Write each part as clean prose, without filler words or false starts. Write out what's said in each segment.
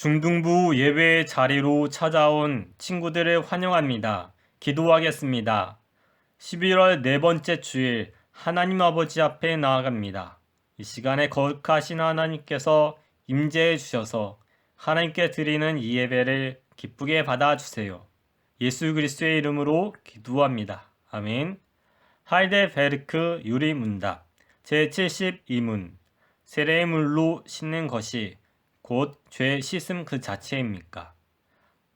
중등부 예배 자리로 찾아온 친구들을 환영합니다. 기도하겠습니다. 11월 네 번째 주일 하나님 아버지 앞에 나아갑니다. 이 시간에 거룩하신 하나님께서 임재해 주셔서 하나님께 드리는 이 예배를 기쁘게 받아주세요. 예수 그리스도의 이름으로 기도합니다. 아멘. 하이델베르크 유리문답 제72문 세례의 물로 씻는 것이 곧 죄 씻음 그 자체입니까?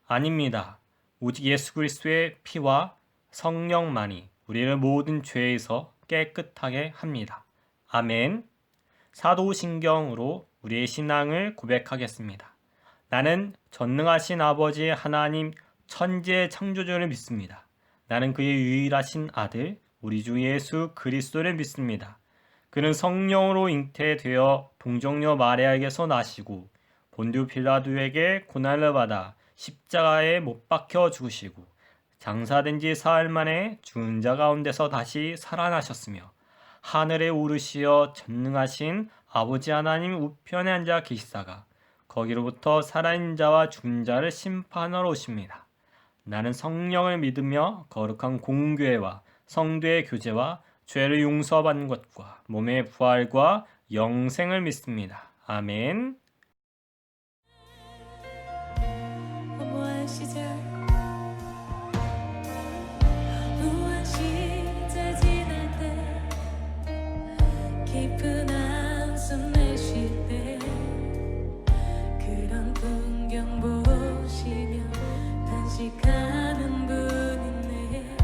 아닙니다. 오직 예수 그리스도의 피와 성령만이 우리를 모든 죄에서 깨끗하게 합니다. 아멘. 사도신경으로 우리의 신앙을 고백하겠습니다. 나는 전능하신 아버지 하나님 천지의 창조주를 믿습니다. 나는 그의 유일하신 아들 우리 주 예수 그리스도를 믿습니다. 그는 성령으로 잉태되어 동정녀 마리아에게서 나시고 본디오 빌라도에게 고난을 받아 십자가에 못 박혀 죽으시고 장사된 지 사흘 만에 죽은 자 가운데서 다시 살아나셨으며 하늘에 오르시어 전능하신 아버지 하나님 우편에 앉아 계시다가 거기로부터 살아있는 자와 죽은 자를 심판하러 오십니다. 나는 성령을 믿으며 거룩한 공교회와 성도의 교제와 죄를 용서받는 것과 몸의 부활과 영생을 믿습니다. 아멘. 깊은 한숨 내쉴 때 그런 풍경 보시며 단식하는 분 있네.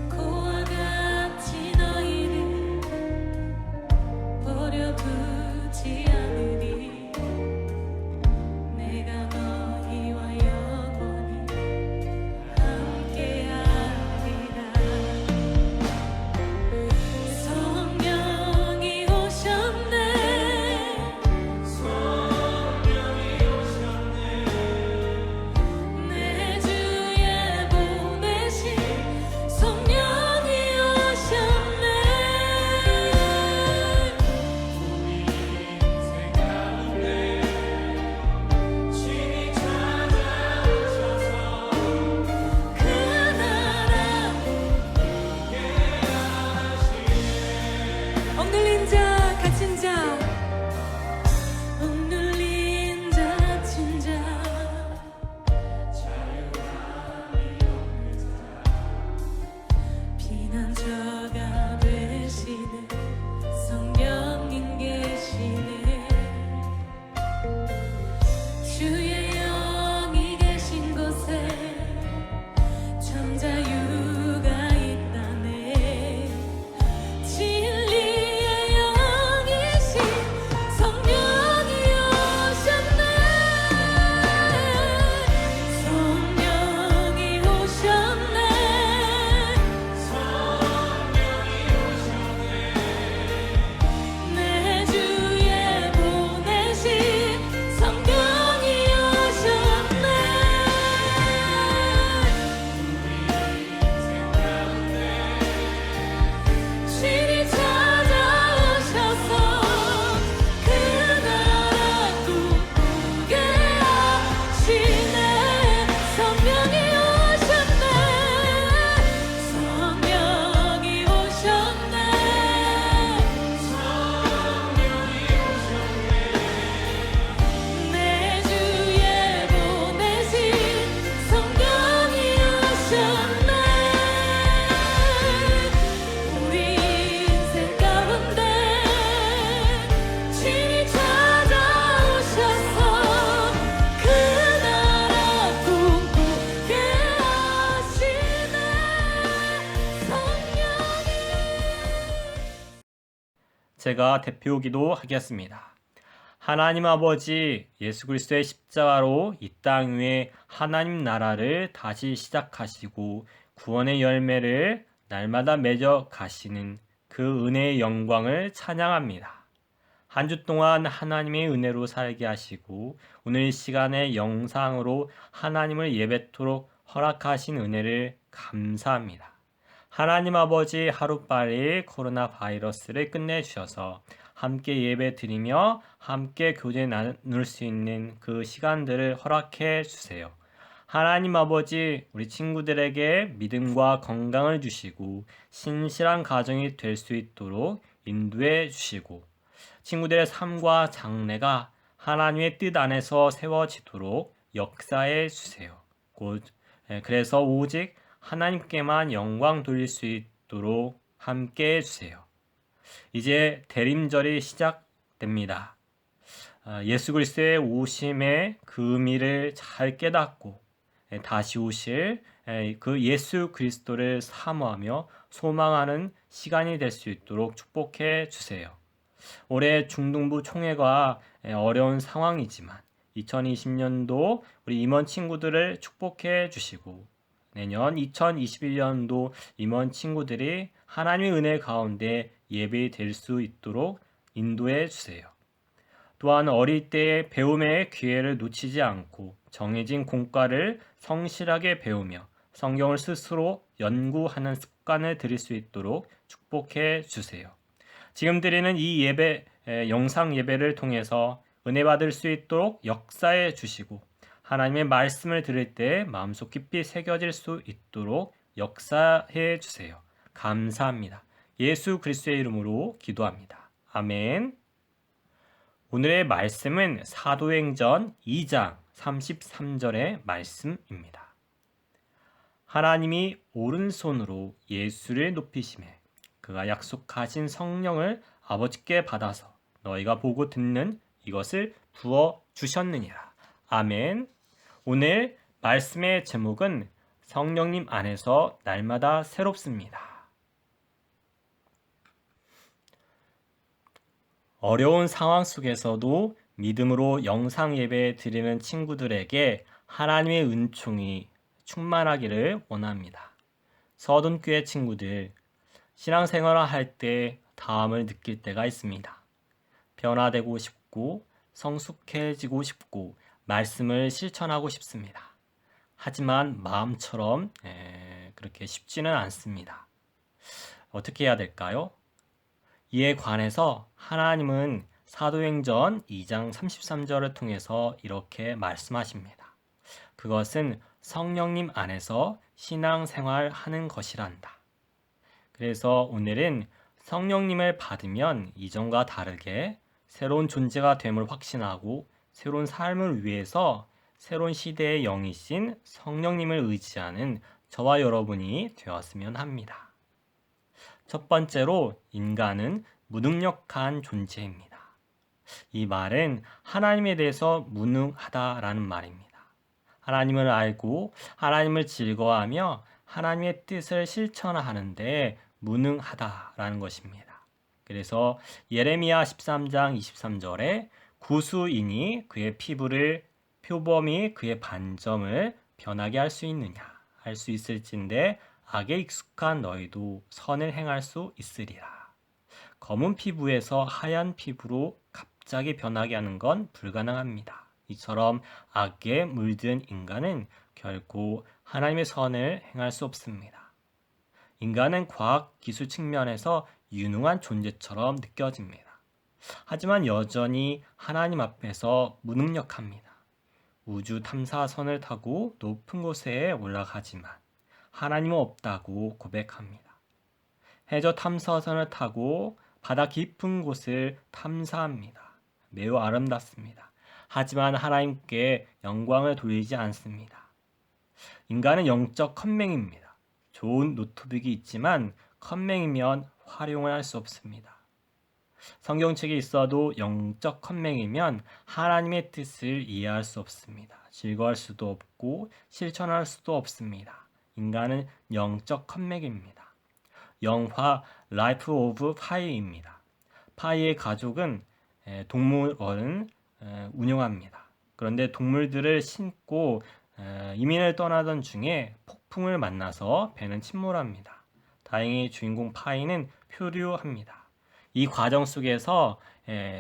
고와 같이 너희를 버려두지 않으리. 내가 너희와 영원히 함께하리라. 성령이 오셨네. 내 주에 보내신 성령이 오셨네. 우리 인생 가운데 주님이 찾아오셔서 그 나라 억눌린 자 갇힌 자 억눌린 자 갇힌 자 피난처가 되시네. 성령님 계시네. 주의 영이 계신 곳에 참 자유가 있다네. 진리의 영이신 성령이 오셨네. 성령이 오셨네. 내 주에 보내신 성령이 오셨네. 주님 찾아오셔서 그 나라 꿈꾸게 하시네. 성령이 오셨네. 성령이 오셨네. 내 주에 보내신 성령이 오셨네. 우리 인생 가운데 주님 찾아오셔서 그 나라 꿈꾸게 하시네. 성령이 제가 대표 기도하겠습니다. 하나님 아버지 예수 그리스도의 십자가로 이 땅 위에 하나님 나라를 다시 시작하시고 구원의 열매를 날마다 맺어 가시는 그 은혜의 영광을 찬양합니다. 한 주 동안 하나님의 은혜로 살게 하시고 오늘 이 시간에 영상으로 하나님을 예배토록 허락하신 은혜를 감사합니다. 하나님 아버지 하루빨리 코로나 바이러스를 끝내주셔서 함께 예배 드리며 함께 교제 나눌 수 있는 그 시간들을 허락해 주세요. 하나님 아버지, 우리 친구들에게 믿음과 건강을 주시고 신실한 가정이 될 수 있도록 인도해 주시고 친구들의 삶과 장래가 하나님의 뜻 안에서 세워지도록 역사해 주세요. 그래서 오직 하나님께만 영광 돌릴 수 있도록 함께 해주세요. 이제 대림절이 시작됩니다. 예수 그리스도의 오심의 그 의미를 잘 깨닫고 다시 오실 그 예수 그리스도를 사모하며 소망하는 시간이 될 수 있도록 축복해 주세요. 올해 중등부 총회가 어려운 상황이지만 2020년도 우리 임원 친구들을 축복해 주시고 내년 2021년도 임원 친구들이 하나님의 은혜 가운데 예배될 수 있도록 인도해 주세요. 또한 어릴 때의 배움의 기회를 놓치지 않고 정해진 공과를 성실하게 배우며 성경을 스스로 연구하는 습관을 들일 수 있도록 축복해 주세요. 지금 드리는 이 예배, 영상 예배를 통해서 은혜 받을 수 있도록 역사해 주시고 하나님의 말씀을 들을 때 마음속 깊이 새겨질 수 있도록 역사해 주세요. 감사합니다. 예수 그리스도의 이름으로 기도합니다. 아멘. 오늘의 말씀은 사도행전 2장 33절의 말씀입니다. 하나님이 오른손으로 예수를 높이시매 그가 약속하신 성령을 아버지께 받아서 너희가 보고 듣는 이것을 부어 주셨느니라. 아멘. 오늘 말씀의 제목은 성령님 안에서 날마다 새롭습니다. 어려운 상황 속에서도 믿음으로 영상 예배 드리는 친구들에게 하나님의 은총이 충만하기를 원합니다. 서둔교회 친구들, 신앙생활을 할 때 다함을 느낄 때가 있습니다. 변화되고 싶고 성숙해지고 싶고 말씀을 실천하고 싶습니다. 하지만 마음처럼 그렇게 쉽지는 않습니다. 어떻게 해야 될까요? 이에 관해서 하나님은 사도행전 2장 33절을 통해서 이렇게 말씀하십니다. 그것은 성령님 안에서 신앙생활 하는 것이란다. 그래서 오늘은 성령님을 받으면 이전과 다르게 새로운 존재가 됨을 확신하고 새로운 삶을 위해서 새로운 시대의 영이신 성령님을 의지하는 저와 여러분이 되었으면 합니다. 첫 번째로 인간은 무능력한 존재입니다. 이 말은 하나님에 대해서 무능하다라는 말입니다. 하나님을 알고 하나님을 즐거워하며 하나님의 뜻을 실천하는데 무능하다라는 것입니다. 그래서 예레미야 13장 23절에 구수인이 그의 피부를 표범이 그의 반점을 변하게 할 수 있느냐 할 수 있을진데 악에 익숙한 너희도 선을 행할 수 있으리라. 검은 피부에서 하얀 피부로 갑자기 변하게 하는 건 불가능합니다. 이처럼 악에 물든 인간은 결코 하나님의 선을 행할 수 없습니다. 인간은 과학 기술 측면에서 유능한 존재처럼 느껴집니다. 하지만 여전히 하나님 앞에서 무능력합니다. 우주 탐사선을 타고 높은 곳에 올라가지만 하나님은 없다고 고백합니다. 해저 탐사선을 타고 바다 깊은 곳을 탐사합니다. 매우 아름답습니다. 하지만 하나님께 영광을 돌리지 않습니다. 인간은 영적 컴맹입니다. 좋은 노트북이 있지만 컴맹이면 활용을 할 수 없습니다. 성경책이 있어도 영적 컴맹이면 하나님의 뜻을 이해할 수 없습니다. 즐거워할 수도 없고 실천할 수도 없습니다. 인간은 영적 컴맹입니다. 영화 라이프 오브 파이입니다. 파이의 가족은 동물원을 운영합니다. 그런데 동물들을 신고 이민을 떠나던 중에 폭풍을 만나서 배는 침몰합니다. 다행히 주인공 파이는 표류합니다. 이 과정 속에서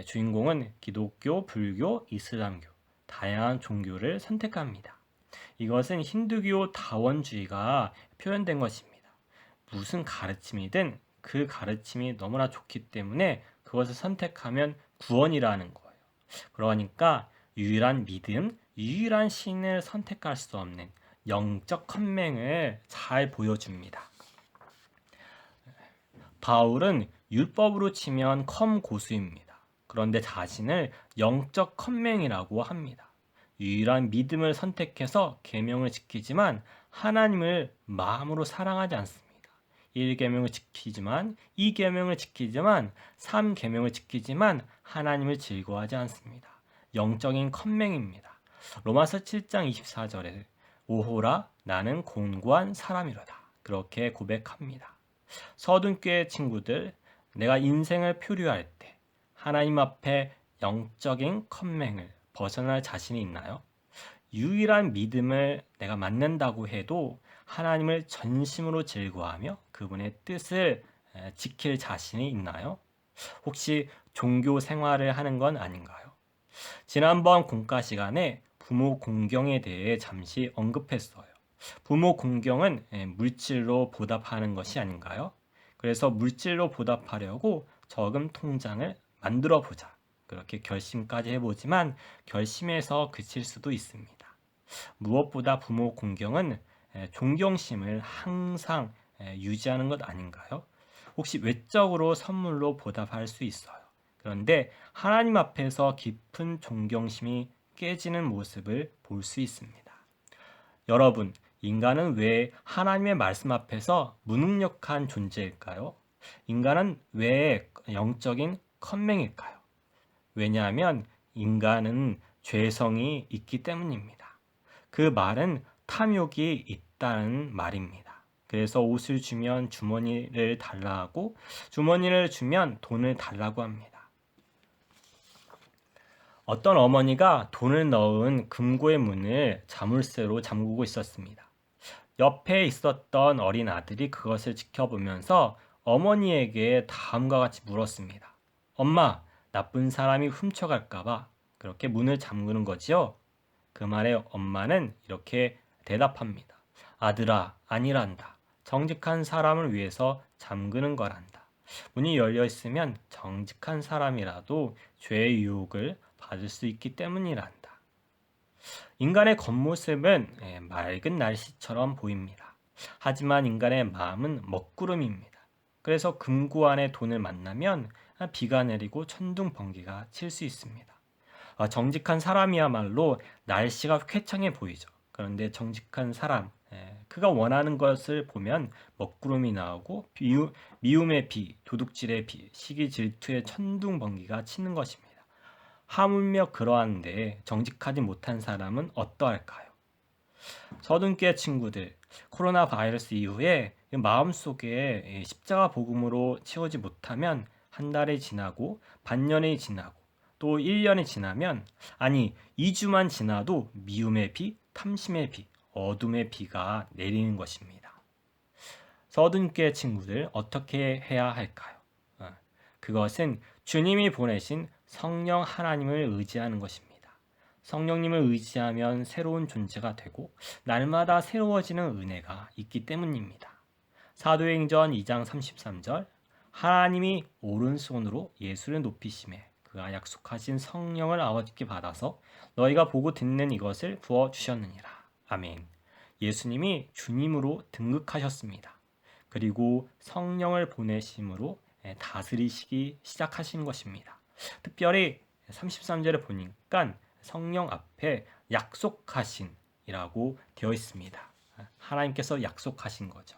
주인공은 기독교, 불교, 이슬람교 다양한 종교를 선택합니다. 이것은 힌두교 다원주의가 표현된 것입니다. 무슨 가르침이든 그 가르침이 너무나 좋기 때문에 그것을 선택하면 구원이라는 거예요. 그러니까 유일한 믿음, 유일한 신을 선택할 수 없는 영적 헌맹을 잘 보여줍니다. 바울은 율법으로 치면 컴고수입니다. 그런데 자신을 영적 헌맹이라고 합니다. 유일한 믿음을 선택해서 계명을 지키지만 하나님을 마음으로 사랑하지 않습니다. 1계명을 지키지만 2계명을 지키지만 3계명을 지키지만 하나님을 즐거워하지 않습니다. 영적인 컴맹입니다. 로마서 7장 24절에 오호라 나는 곤고한 사람이로다. 그렇게 고백합니다. 서둔교회 친구들, 내가 인생을 표류할 때 하나님 앞에 영적인 컴맹을 벗어날 자신이 있나요? 유일한 믿음을 내가 만난다고 해도 하나님을 전심으로 즐거워하며 그분의 뜻을 지킬 자신이 있나요? 혹시 종교 생활을 하는 건 아닌가요? 지난번 공과 시간에 부모 공경에 대해 잠시 언급했어요. 부모 공경은 물질로 보답하는 것이 아닌가요? 그래서 물질로 보답하려고 저금 통장을 만들어 보자. 그렇게 결심까지 해보지만 결심에서 그칠 수도 있습니다. 무엇보다 부모 공경은 존경심을 항상 유지하는 것 아닌가요? 혹시 외적으로 선물로 보답할 수 있어요. 그런데 하나님 앞에서 깊은 존경심이 깨지는 모습을 볼 수 있습니다. 여러분, 인간은 왜 하나님의 말씀 앞에서 무능력한 존재일까요? 인간은 왜 영적인 컴맹일까요? 왜냐하면 인간은 죄성이 있기 때문입니다. 그 말은 탐욕이 있다는 말입니다. 그래서 옷을 주면 주머니를 달라 하고 주머니를 주면 돈을 달라고 합니다. 어떤 어머니가 돈을 넣은 금고의 문을 자물쇠로 잠그고 있었습니다. 옆에 있었던 어린 아들이 그것을 지켜보면서 어머니에게 다음과 같이 물었습니다. 엄마, 나쁜 사람이 훔쳐갈까봐 그렇게 문을 잠그는 거지요? 그 말에 엄마는 이렇게 대답합니다. 아들아, 아니란다. 정직한 사람을 위해서 잠그는 거란다. 문이 열려 있으면 정직한 사람이라도 죄의 유혹을 받을 수 있기 때문이란다. 인간의 겉모습은 맑은 날씨처럼 보입니다. 하지만 인간의 마음은 먹구름입니다. 그래서 금고 안에 돈을 만나면 비가 내리고 천둥 번개가 칠 수 있습니다. 정직한 사람이야말로 날씨가 쾌청해 보이죠. 그런데 정직한 사람, 그가 원하는 것을 보면 먹구름이 나오고 미움의 비, 도둑질의 비, 시기 질투의 천둥 번개가 치는 것입니다. 하물며 그러한데 정직하지 못한 사람은 어떠할까요? 서둔교회 친구들, 코로나 바이러스 이후에 마음속에 십자가 복음으로 채우지 못하면 한 달이 지나고 반년이 지나고 또 1년이 지나면 아니 2주만 지나도 미움의 비, 탐심의 비, 어둠의 비가 내리는 것입니다. 서둔교회 친구들 어떻게 해야 할까요? 그것은 주님이 보내신 성령 하나님을 의지하는 것입니다. 성령님을 의지하면 새로운 존재가 되고 날마다 새로워지는 은혜가 있기 때문입니다. 사도행전 2장 33절 하나님이 오른손으로 예수를 높이심에 그가 약속하신 성령을 아버지께 받아서 너희가 보고 듣는 이것을 부어주셨느니라. 아멘. 예수님이 주님으로 등극하셨습니다. 그리고 성령을 보내심으로 다스리시기 시작하신 것입니다. 특별히 33절에 보니까 성령 앞에 약속하신이라고 되어 있습니다. 하나님께서 약속하신 거죠.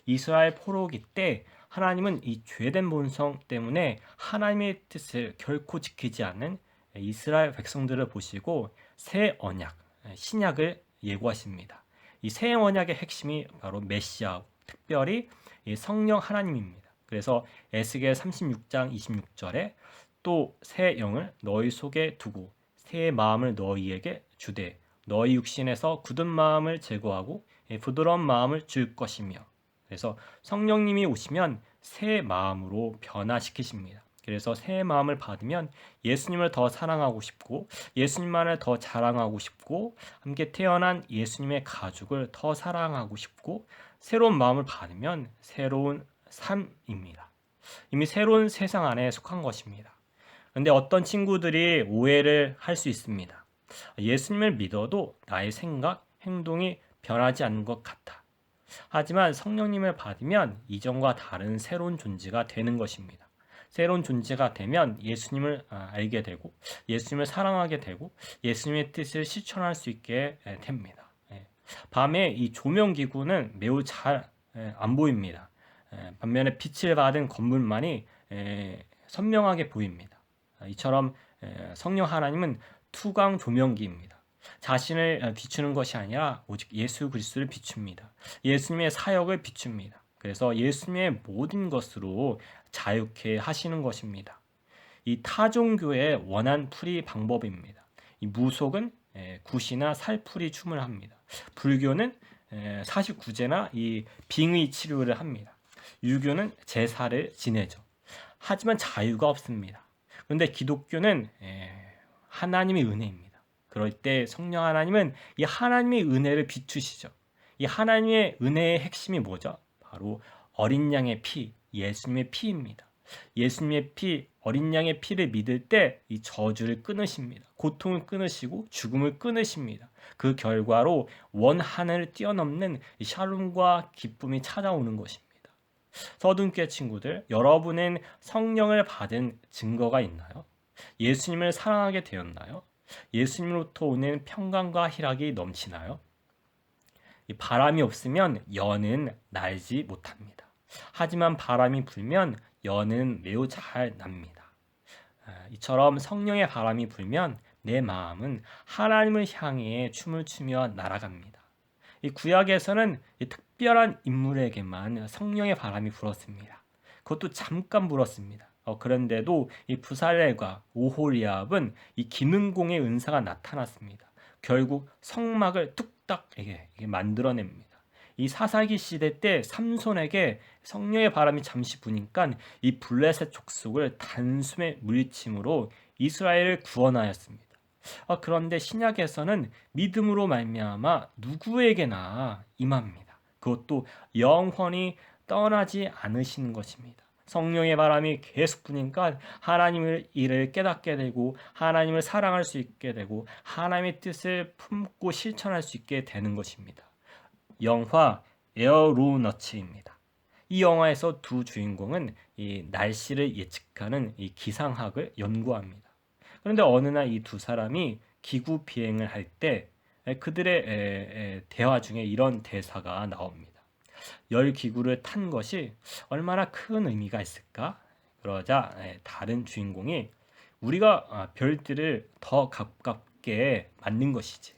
이스라엘 포로기 때 하나님은 이 죄된 본성 때문에 하나님의 뜻을 결코 지키지 않는 이스라엘 백성들을 보시고 새 언약, 신약을 예고하십니다. 이 새 언약의 핵심이 바로 메시아, 특별히 성령 하나님입니다. 그래서 에스겔 36장 26절에 또 새 영을 너희 속에 두고 새 마음을 너희에게 주되 너희 육신에서 굳은 마음을 제거하고 부드러운 마음을 줄 것이며 그래서 성령님이 오시면 새 마음으로 변화시키십니다. 그래서 새 마음을 받으면 예수님을 더 사랑하고 싶고 예수님만을 더 자랑하고 싶고 함께 태어난 예수님의 가족을 더 사랑하고 싶고 새로운 마음을 받으면 새로운 삶입니다. 이미 새로운 세상 안에 속한 것입니다. 그런데 어떤 친구들이 오해를 할 수 있습니다. 예수님을 믿어도 나의 생각, 행동이 변하지 않는 것 같아. 하지만 성령님을 받으면 이전과 다른 새로운 존재가 되는 것입니다. 새로운 존재가 되면 예수님을 알게 되고 예수님을 사랑하게 되고 예수님의 뜻을 실천할 수 있게 됩니다. 밤에 이 조명기구는 매우 잘 안 보입니다. 반면에 빛을 받은 건물만이 선명하게 보입니다. 이처럼 성령 하나님은 투광 조명기입니다. 자신을 비추는 것이 아니라 오직 예수 그리스도를 비춥니다. 예수님의 사역을 비춥니다. 그래서 예수님의 모든 것으로 자유케 하시는 것입니다. 이 타종교의 원한 풀이 방법입니다. 이 무속은 굿이나 살풀이 춤을 합니다. 불교는 49제나 이 빙의 치료를 합니다. 유교는 제사를 지내죠. 하지만 자유가 없습니다. 그런데 기독교는 하나님의 은혜입니다. 그럴 때 성령 하나님은 이 하나님의 은혜를 비추시죠. 이 하나님의 은혜의 핵심이 뭐죠? 바로 어린 양의 피, 예수님의 피입니다. 예수님의 피, 어린 양의 피를 믿을 때 이 저주를 끊으십니다. 고통을 끊으시고 죽음을 끊으십니다. 그 결과로 원 하늘을 뛰어넘는 이 샬롬과 기쁨이 찾아오는 것입니다. 서둔교회 친구들, 여러분은 성령을 받은 증거가 있나요? 예수님을 사랑하게 되었나요? 예수님으로부터 오는 평강과 희락이 넘치나요? 이 바람이 없으면 연은 날지 못합니다. 하지만 바람이 불면 연은 매우 잘 납니다. 이처럼 성령의 바람이 불면 내 마음은 하나님을 향해 춤을 추며 날아갑니다. 이 구약에서는 이 특별한 인물에게만 성령의 바람이 불었습니다. 그것도 잠깐 불었습니다. 그런데도 이 부살렐과 오홀리압은 이 기능공의 은사가 나타났습니다. 결국 성막을 뚝딱 이게 만들어냅니다. 이 사사기 시대 때 삼손에게 성령의 바람이 잠시 부니까 이 블레셋 족속을 단숨에 물리침으로 이스라엘을 구원하였습니다. 그런데 신약에서는 믿음으로 말미암아 누구에게나 임합니다. 그것도 영원히 떠나지 않으시는 것입니다. 성령의 바람이 계속 부니까 하나님의 일을 깨닫게 되고 하나님을 사랑할 수 있게 되고 하나님의 뜻을 품고 실천할 수 있게 되는 것입니다. 영화 에어로너츠입니다. 이 영화에서 두 주인공은 이 날씨를 예측하는 이 기상학을 연구합니다. 그런데 어느 날 이 두 사람이 기구 비행을 할 때 그들의 대화 중에 이런 대사가 나옵니다. 열 기구를 탄 것이 얼마나 큰 의미가 있을까? 그러자 다른 주인공이 우리가 별들을 더 가깝게 만든 것이지.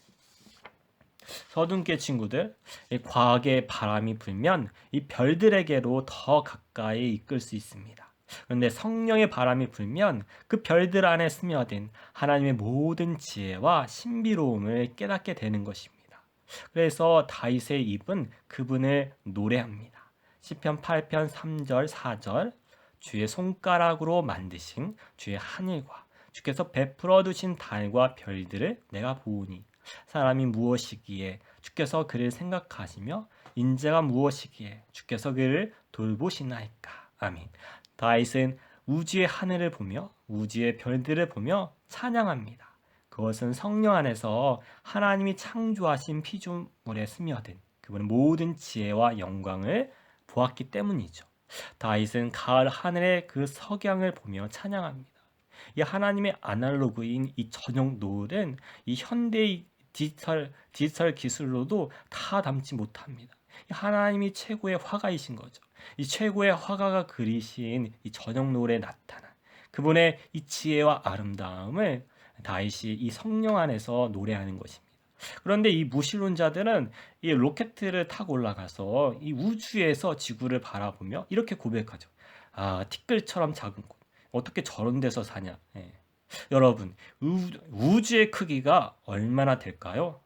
서둔계 친구들, 과학의 바람이 불면 이 별들에게로 더 가까이 이끌 수 있습니다. 그런데 성령의 바람이 불면 그 별들 안에 스며든 하나님의 모든 지혜와 신비로움을 깨닫게 되는 것입니다. 그래서 다윗의 입은 그분을 노래합니다. 시편 8편 3절 4절 주의 손가락으로 만드신 주의 하늘과 주께서 베풀어 두신 달과 별들을 내가 보으니 사람이 무엇이기에 주께서 그를 생각하시며 인자가 무엇이기에 주께서 그를 돌보시나이까. 아멘. 다윗은 우주의 하늘을 보며 우주의 별들을 보며 찬양합니다. 그것은 성령 안에서 하나님이 창조하신 피조물에 스며든 그분의 모든 지혜와 영광을 보았기 때문이죠. 다윗은 가을 하늘의 그 석양을 보며 찬양합니다. 이 하나님의 아날로그인 이 저녁 노을은 이 현대의 디지털 기술로도 다 담지 못합니다. 하나님이 최고의 화가이신 거죠. 이 최고의 화가가 그리신 이 저녁 노을에 나타난 그분의 이 지혜와 아름다움을 다윗이 이 성령 안에서 노래하는 것입니다. 그런데 이 무신론자들은 이 로켓을 타고 올라가서 이 우주에서 지구를 바라보며 이렇게 고백하죠. 티끌처럼 작은 곳. 어떻게 저런 데서 사냐. 여러분, 우주의 크기가 얼마나 될까요?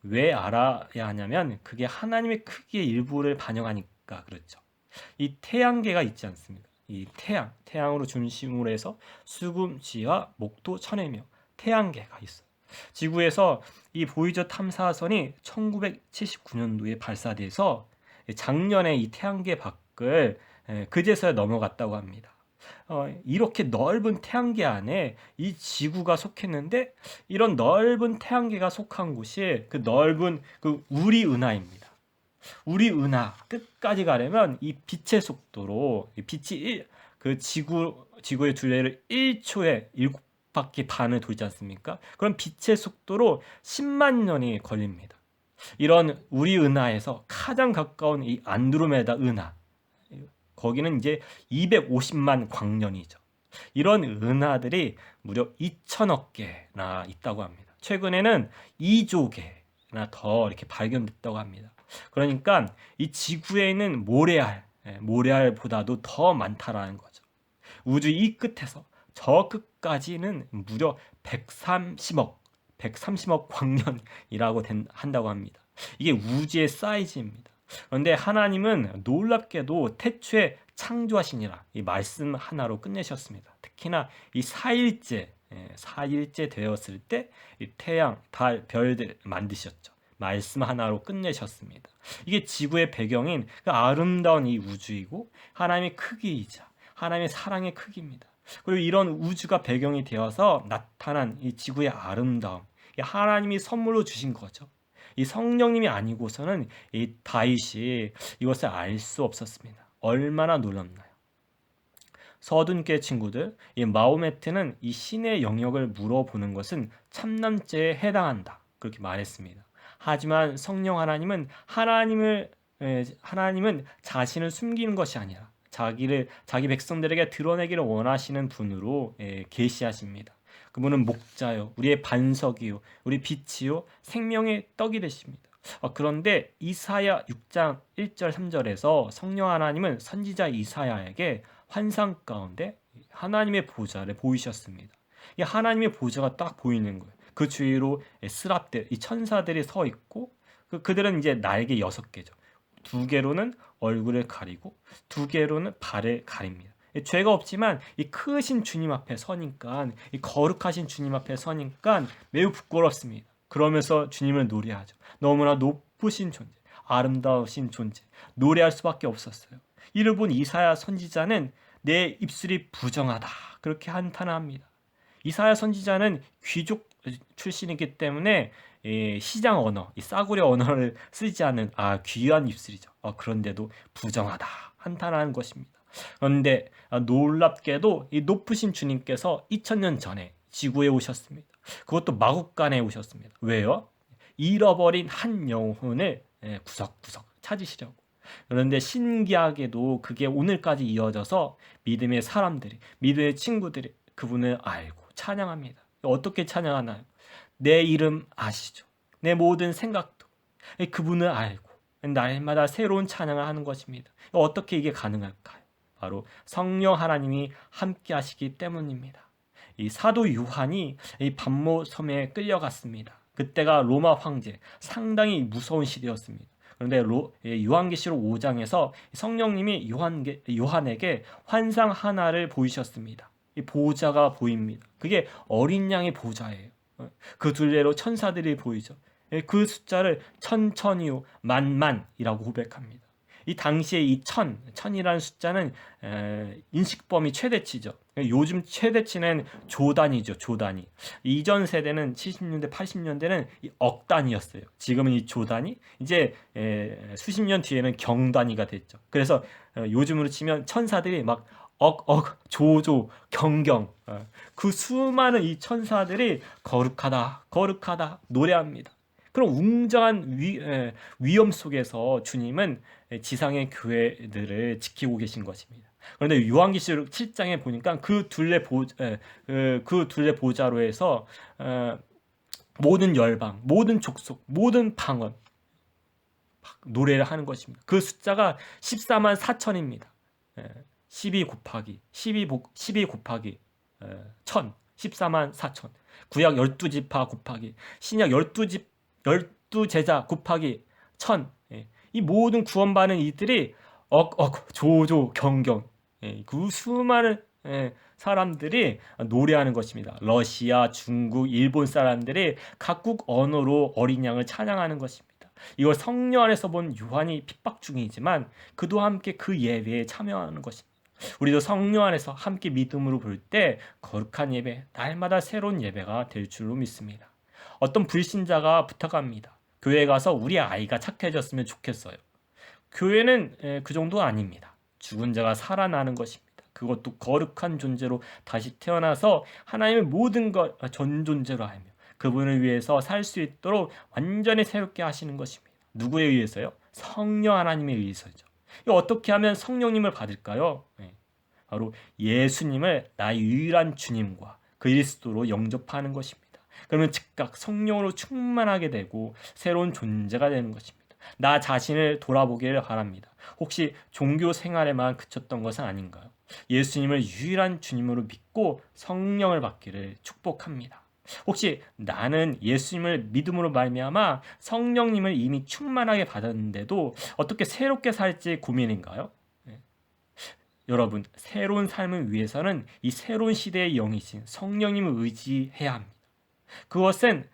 왜 알아야 하냐면 그게 하나님의 크기의 일부를 반영하니까 그렇죠. 이 태양계가 있지 않습니까? 이 태양으로 중심으로 해서 수금지와 목도 천해며 태양계가 있어요. 지구에서 이 보이저 탐사선이 1979년도에 발사돼서 작년에 이 태양계 밖을 그제서야 넘어갔다고 합니다. 이렇게 넓은 태양계 안에 이 지구가 속했는데 이런 넓은 태양계가 속한 곳이 그 넓은 그 우리 은하입니다. 우리 은하 끝까지 가려면 이 빛의 속도로 이 빛이 그 지구의 둘레를 1초에 7바퀴 반을 돌지 않습니까? 그럼 빛의 속도로 10만 년이 걸립니다. 이런 우리 은하에서 가장 가까운 이 안드로메다 은하, 거기는 이제 250만 광년이죠. 이런 은하들이 무려 2천억 개나 있다고 합니다. 최근에는 2조 개나 더 이렇게 발견됐다고 합니다. 그러니까 이 지구에 있는 모래알보다도 더 많다라는 거죠. 우주 이 끝에서 저 끝까지는 무려 130억 광년이라고 한다고 합니다. 이게 우주의 사이즈입니다. 그런데 하나님은 놀랍게도 태초에 창조하시니라 이 말씀 하나로 끝내셨습니다. 특히나 이 4일째 되었을 때 이 태양, 달, 별들 만드셨죠. 말씀 하나로 끝내셨습니다. 이게 지구의 배경인 그 아름다운 이 우주이고 하나님의 크기이자 하나님의 사랑의 크기입니다. 그리고 이런 우주가 배경이 되어서 나타난 이 지구의 아름다움, 하나님이 선물로 주신 거죠. 이 성령님이 아니고서는 이 다윗이 이것을 알 수 없었습니다. 얼마나 놀랍나요? 서둔께 친구들, 이 마호메트는 이 신의 영역을 물어보는 것은 참남죄에 해당한다. 그렇게 말했습니다. 하지만 성령 하나님은 자신을 숨기는 것이 아니라 자기 백성들에게 드러내기를 원하시는 분으로 계시하십니다. 그분은 목자요, 우리의 반석이요, 우리 빛이요, 생명의 떡이 되십니다. 그런데 이사야 6장 1절 3절에서 성령 하나님은 선지자 이사야에게 환상 가운데 하나님의 보좌를 보이셨습니다. 이 하나님의 보좌가 딱 보이는 거예요. 그 주위로 스랍들, 이 천사들이 서 있고 그들은 이제 날개 6개죠. 2개로는 얼굴을 가리고 2개로는 발을 가립니다. 죄가 없지만 이 크신 주님 앞에 서니까, 이 거룩하신 주님 앞에 서니까 매우 부끄럽습니다. 그러면서 주님을 노래하죠. 너무나 높으신 존재, 아름다우신 존재, 노래할 수밖에 없었어요. 이를 본 이사야 선지자는 내 입술이 부정하다, 그렇게 한탄합니다. 이사야 선지자는 귀족 출신이기 때문에 시장 언어, 이 싸구려 언어를 쓰지 않는 귀한 입술이죠. 그런데도 부정하다, 한탄하는 것입니다. 그런데 놀랍게도 이 높으신 주님께서 2000년 전에 지구에 오셨습니다. 그것도 마국간에 오셨습니다. 왜요? 잃어버린 한 영혼을 구석구석 찾으시려고. 그런데 신기하게도 그게 오늘까지 이어져서 믿음의 사람들이, 믿음의 친구들이 그분을 알고 찬양합니다. 어떻게 찬양하나요? 내 이름 아시죠? 내 모든 생각도 그분을 알고 날마다 새로운 찬양을 하는 것입니다. 어떻게 이게 가능할까요? 바로 성령 하나님이 함께 하시기 때문입니다. 이 사도 요한이 이 pat모 섬에 끌려갔습니다. 그때가 로마 황제, 상당히 무서운 시대였습니다. 그런데 요한계시록 5장에서 성령님이 요한에게 환상 하나를 보이셨습니다. 이 보좌가 보입니다. 그게 어린 양의 보좌예요. 그 둘레로 천사들이 보이죠. 그 숫자를 천천히요 만만이라고 고백합니다. 이 당시에 이 천이라는 숫자는 인식범위 최대치죠. 요즘 최대치는 조단위죠. 조단위. 이전 세대는 70년대, 80년대는 억 단위였어요. 지금은 이 조단위, 이제 수십 년 뒤에는 경단위가 됐죠. 그래서 요즘으로 치면 천사들이 막 조조, 경경, 그 수많은 이 천사들이 거룩하다, 거룩하다 노래합니다. 그런 웅장한 위험 속에서 주님은 지상의 교회들을 지키고 계신 것입니다. 그런데 요한계시록 7장에 보니까 그 둘레 보좌로 해서 모든 열방, 모든 족속, 모든 방언 노래를 하는 것입니다. 그 숫자가 14만 4천입니다. 12 곱하기 1000, 14만 4천. 구약 12지파 곱하기 신약 12제자 곱하기 1000. 이 모든 구원받은 이들이 조조, 경경, 그 수많은 사람들이 노래하는 것입니다. 러시아, 중국, 일본 사람들이 각국 언어로 어린 양을 찬양하는 것입니다. 이걸 성령 안에서 본 요한이 핍박 중이지만 그도 함께 그 예배에 참여하는 것입니다. 우리도 성령 안에서 함께 믿음으로 볼 때 거룩한 예배, 날마다 새로운 예배가 될 줄로 믿습니다. 어떤 불신자가 부탁합니다. 교회에 가서 우리 아이가 착해졌으면 좋겠어요. 교회는 그 정도 아닙니다. 죽은 자가 살아나는 것입니다. 그것도 거룩한 존재로 다시 태어나서 하나님의 모든 것 전 존재로 하며 그분을 위해서 살 수 있도록 완전히 새롭게 하시는 것입니다. 누구에 의해서요? 성령 하나님에 의해서죠. 어떻게 하면 성령님을 받을까요? 바로 예수님을 나의 유일한 주님과 그리스도로 영접하는 것입니다. 그러면 즉각 성령으로 충만하게 되고 새로운 존재가 되는 것입니다. 나 자신을 돌아보기를 바랍니다. 혹시 종교 생활에만 그쳤던 것은 아닌가요? 예수님을 유일한 주님으로 믿고 성령을 받기를 축복합니다. 혹시 나는 예수님을 믿음으로 말미암아 성령님을 이미 충만하게 받았는데도 어떻게 새롭게 살지 고민인가요? 여러분, 새로운 삶을 위해서는 이 새로운 시대의 영이신 성령님을 의지해야 합니다. 그것은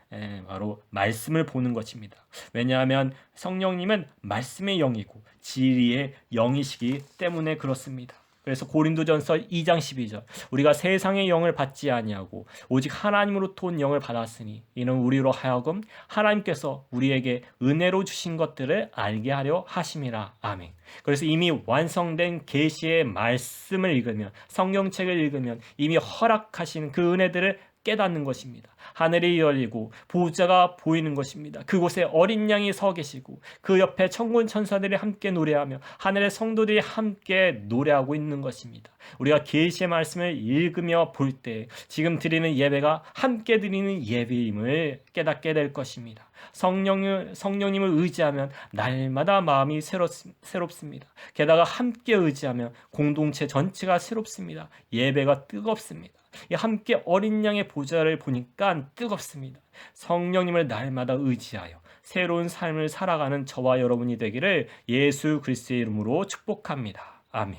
바로 말씀을 보는 것입니다. 왜냐하면 성령님은 말씀의 영이고 진리의 영이시기 때문에 그렇습니다. 그래서 고린도전서 2장 12절 우리가 세상의 영을 받지 아니하고 오직 하나님으로부터 온 영을 받았으니 이는 우리로 하여금 하나님께서 우리에게 은혜로 주신 것들을 알게 하려 하심이라. 아멘. 그래서 이미 완성된 계시의 말씀을 읽으면 성경책을 읽으면 이미 허락하신 그 은혜들을 깨닫는 것입니다. 하늘이 열리고 보좌가 보이는 것입니다. 그곳에 어린 양이 서 계시고 그 옆에 천군 천사들이 함께 노래하며 하늘의 성도들이 함께 노래하고 있는 것입니다. 우리가 계시의 말씀을 읽으며 볼 때 지금 드리는 예배가 함께 드리는 예배임을 깨닫게 될 것입니다. 성령님을 의지하면 날마다 마음이 새롭습니다. 게다가 함께 의지하면 공동체 전체가 새롭습니다. 예배가 뜨겁습니다. 함께 어린 양의 보좌를 보니까 뜨겁습니다. 성령님을 날마다 의지하여 새로운 삶을 살아가는 저와 여러분이 되기를 예수 그리스도의 이름으로 축복합니다. 아멘.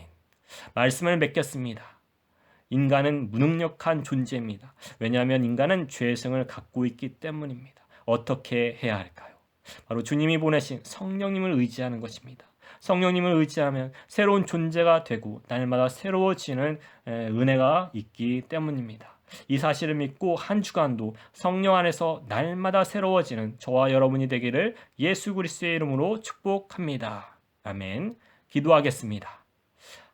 말씀을 맺겠습니다. 인간은 무능력한 존재입니다. 왜냐하면 인간은 죄성을 갖고 있기 때문입니다. 어떻게 해야 할까요? 바로 주님이 보내신 성령님을 의지하는 것입니다. 성령님을 의지하면 새로운 존재가 되고 날마다 새로워지는 은혜가 있기 때문입니다. 이 사실을 믿고 한 주간도 성령 안에서 날마다 새로워지는 저와 여러분이 되기를 예수 그리스도의 이름으로 축복합니다. 아멘. 기도하겠습니다.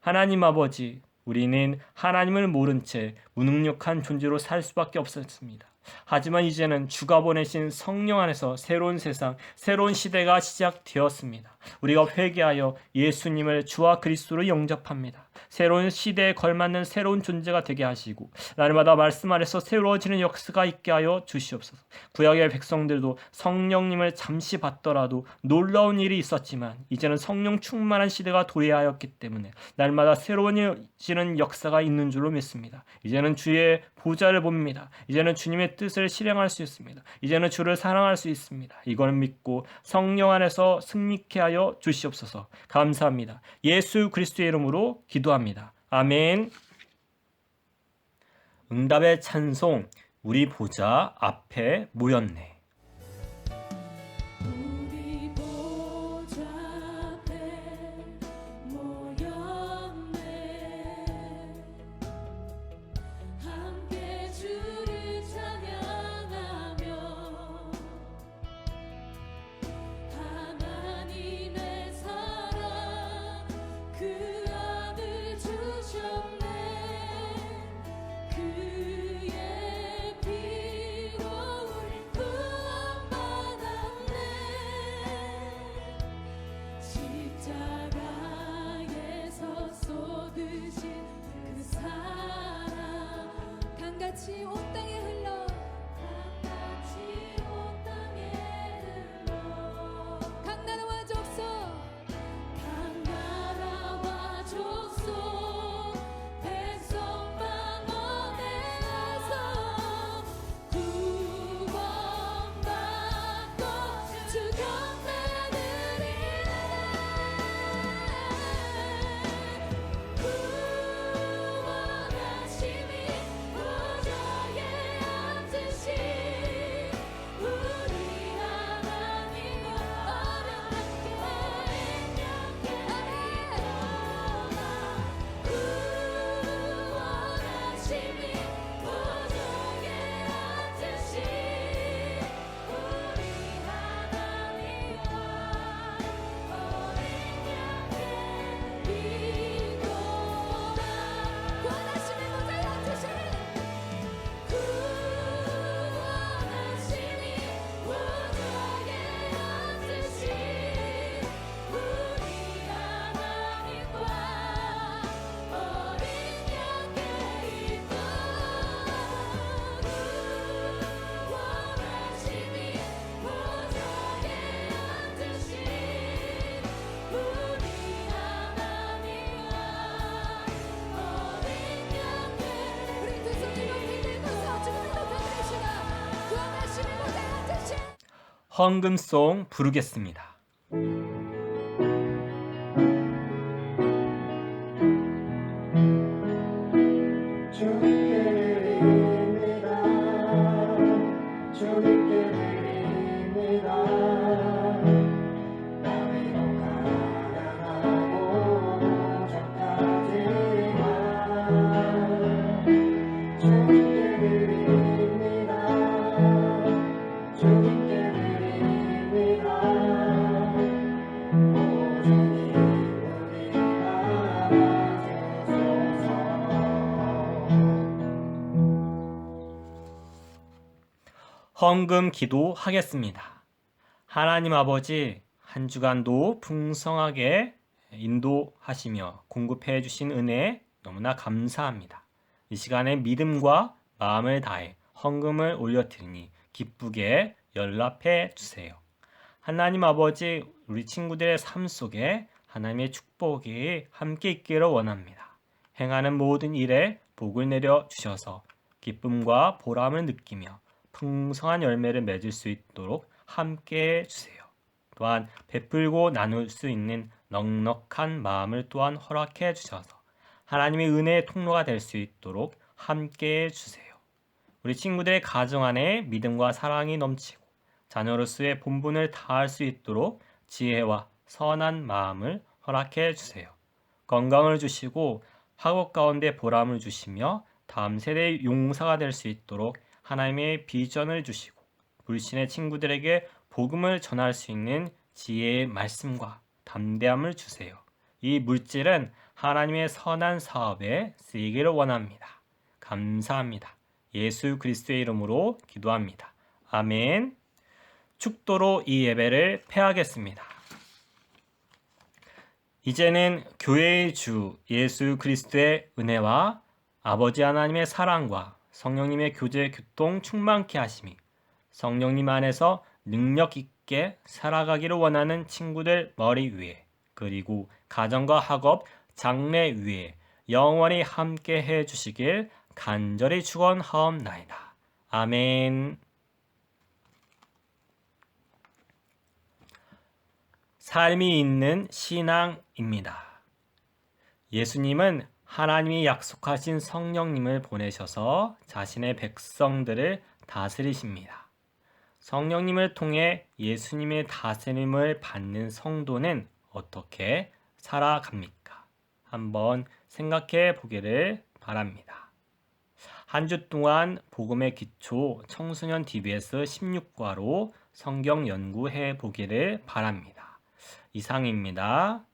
하나님 아버지, 우리는 하나님을 모른 채 무능력한 존재로 살 수밖에 없었습니다. 하지만 이제는 주가 보내신 성령 안에서 새로운 세상, 새로운 시대가 시작되었습니다. 우리가 회개하여 예수님을 주와 그리스도로 영접합니다. 새로운 시대에 걸맞는 새로운 존재가 되게 하시고 날마다 말씀 안에서 새로워지는 역사가 있게 하여 주시옵소서. 구약의 백성들도 성령님을 잠시 받더라도 놀라운 일이 있었지만 이제는 성령 충만한 시대가 도래하였기 때문에 날마다 새로워지는 역사가 있는 줄로 믿습니다. 이제는 주의 보좌를 봅니다. 이제는 주님의 뜻을 실행할 수 있습니다. 이제는 주를 사랑할 수 있습니다. 이걸 믿고 성령 안에서 승리케 하여 주시옵소서. 감사합니다. 예수 그리스도의 이름으로 기도합니다. 아멘. 응답의 찬송, 우리 보좌 앞에 모였네. 우리 보좌 앞에 모였네. 함께 주를 찬양하며 하나님의 사랑 그 아들 주셨네. 그의 피로 우리 구원받았네. 십자가에서 쏟으신 그 사랑 강같이 온 땅에 흘러 강같이 온 땅에 흘러 강나라와 족속 강나라와 족속 백성 방언에 나서 구원받고 주 곁에 드리네. 구원하심이 보좌에 헌금송 부르겠습니다. 주님께 드립니다. 주님께 드립니다. 나비로 가난하고 부족하지만 주님께 드립니다. 주님께 드립니다. 오 주님 우리 받아주소서. 헌금 기도하겠습니다. 하나님 아버지, 한 주간도 풍성하게 인도하시며 공급해 주신 은혜 너무나 감사합니다. 이 시간에 믿음과 마음을 다해 헌금을 올려드리니 기쁘게 연락해 주세요. 하나님 아버지, 우리 친구들의 삶 속에 하나님의 축복이 함께 있기를 원합니다. 행하는 모든 일에 복을 내려 주셔서 기쁨과 보람을 느끼며 풍성한 열매를 맺을 수 있도록 함께 해주세요. 또한 베풀고 나눌 수 있는 넉넉한 마음을 또한 허락해 주셔서 하나님의 은혜의 통로가 될 수 있도록 함께 해주세요. 우리 친구들의 가정 안에 믿음과 사랑이 넘치고 자녀로서의 본분을 다할 수 있도록 지혜와 선한 마음을 허락해 주세요. 건강을 주시고 학업 가운데 보람을 주시며 다음 세대의 용사가 될 수 있도록 하나님의 비전을 주시고 불신의 친구들에게 복음을 전할 수 있는 지혜의 말씀과 담대함을 주세요. 이 물질은 하나님의 선한 사업에 쓰이기를 원합니다. 감사합니다. 예수 그리스도의 이름으로 기도합니다. 아멘. 축도로 이 예배를 폐하겠습니다. 이제는 교회의 주 예수 그리스도의 은혜와 아버지 하나님의 사랑과 성령님의 교제 교통 충만케 하심이 성령님 안에서 능력 있게 살아가기를 원하는 친구들 머리 위에 그리고 가정과 학업 장래 위에 영원히 함께 해 주시길 간절히 축원하옵나이다. 아멘. 삶이 있는 신앙입니다. 예수님은 하나님이 약속하신 성령님을 보내셔서 자신의 백성들을 다스리십니다. 성령님을 통해 예수님의 다스림을 받는 성도는 어떻게 살아갑니까? 한번 생각해 보기를 바랍니다. 한 주 동안 복음의 기초 청소년 DBS 16과로 성경 연구해 보기를 바랍니다. 이상입니다.